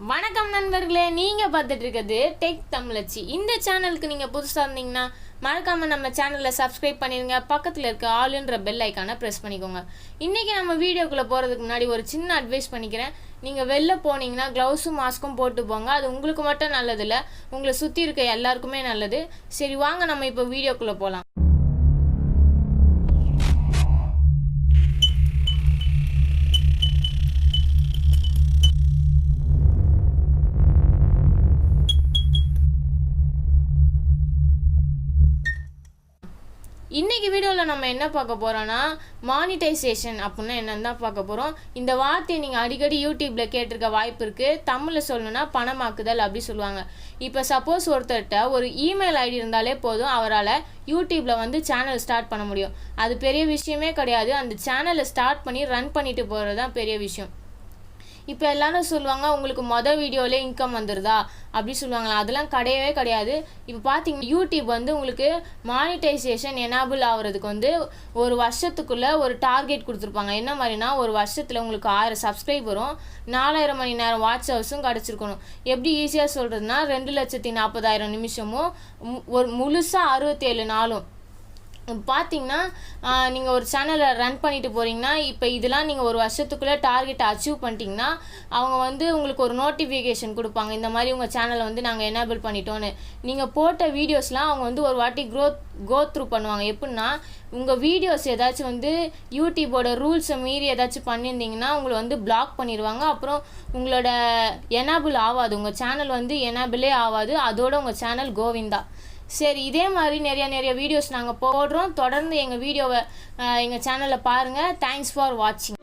வணக்கம் நண்பர்களே, நீங்கள் பார்த்துட்டு இருக்கிறது டெக் தமிழச்சி. இந்த சேனலுக்கு நீங்கள் புதுசாக இருந்தீங்கன்னா மறக்காமல் நம்ம சேனலை சப்ஸ்கிரைப் பண்ணிடுங்க. பக்கத்தில் இருக்க ஆளுன்ற பெல் ஐக்கானை ப்ரெஸ் பண்ணிக்கோங்க. இன்றைக்கி நம்ம வீடியோக்குள்ளே போகிறதுக்கு முன்னாடி ஒரு சின்ன அட்வைஸ் பண்ணிக்கிறேன். நீங்கள் வெளில போனீங்கன்னா க்ளவுஸும் மாஸ்க்கும் போட்டு போங்க. அது உங்களுக்கு மட்டும் நல்லதில்லை, உங்களை சுற்றி இருக்க எல்லாருக்குமே நல்லது. சரி வாங்க நம்ம இப்போ வீடியோக்குள்ளே போகலாம். இன்றைக்கி வீடியோவில் நம்ம என்ன பார்க்க போகிறோன்னா மானிட்டைசேஷன் அப்படின்னா என்னன்னு தான் பார்க்க போகிறோம். இந்த வார்த்தையை நீங்கள் அடிக்கடி யூடியூப்பில் கேட்டிருக்க வாய்ப்பு இருக்குது. தமிழில் சொல்லணுன்னா பணமாக்குதல் அப்படி சொல்லுவாங்க. இப்போ சப்போஸ் ஒருத்தர்கிட்ட ஒரு இமெயில் ஐடி இருந்தாலே போதும், அவரால் யூடியூப்பில் வந்து சேனல் ஸ்டார்ட் பண்ண முடியும். அது பெரிய விஷயமே கிடையாது. அந்த சேனலை ஸ்டார்ட் பண்ணி ரன் பண்ணிட்டு போகிறது தான் பெரிய விஷயம். இப்போ எல்லாரும் சொல்லுவாங்க, உங்களுக்கு வீடியோவிலே இன்கம் வந்துடுதா அப்படி சொல்லுவாங்களா? அதெல்லாம் கிடையவே கிடையாது. இப்போ பார்த்தீங்கன்னா யூடியூப் வந்து உங்களுக்கு மானிட்டைசேஷன் எனேபிள் ஆகிறதுக்கு வந்து ஒரு வருஷத்துக்குள்ளே ஒரு டார்கெட் கொடுத்துருப்பாங்க. என்ன மாதிரினா, ஒரு வருஷத்தில் உங்களுக்கு 1000 சப்ஸ்கிரைபரும் 4000 மணி நேரம் வாட்ச் ஹவர்ஸும் கிடச்சிருக்கணும். எப்படி ஈஸியாக சொல்கிறதுனா, 2,40,000 நிமிஷமும் ஒரு முழுசாக 67 நாளும் பார்த்தீங்கன்னா நீங்கள் ஒரு சேனலை ரன் பண்ணிட்டு போகிறீங்கன்னா, இப்போ இதெல்லாம் நீங்கள் ஒரு வருஷத்துக்குள்ளே டார்கெட்டை அச்சீவ் பண்ணிட்டீங்கன்னா அவங்க வந்து உங்களுக்கு ஒரு நோட்டிஃபிகேஷன் கொடுப்பாங்க. இந்த மாதிரி உங்கள் சேனலை வந்து நாங்கள் எனேபிள் பண்ணிட்டோன்னு. நீங்கள் போட்ட வீடியோஸ்லாம் அவங்க வந்து ஒரு வாட்டி கோ த்ரூ பண்ணுவாங்க. எப்படின்னா, உங்கள் வீடியோஸ் ஏதாச்சும் வந்து யூடியூபோட ரூல்ஸை மீறி ஏதாச்சும் பண்ணியிருந்தீங்கன்னா உங்களை வந்து பிளாக் பண்ணிடுவாங்க. அப்புறம் உங்களோட எனேபிள் ஆகாது, உங்கள் சேனல் வந்து எனேபிளே ஆகாது. அதோட உங்கள் சேனல் கோவிந்தா. சரி, இதே மாதிரி நிறைய வீடியோஸ் நாங்கள் போடுறோம். தொடர்ந்து எங்கள் வீடியோவை எங்கள் சேனலில் பாருங்கள். தேங்க்ஸ் ஃபார் வாட்சிங்.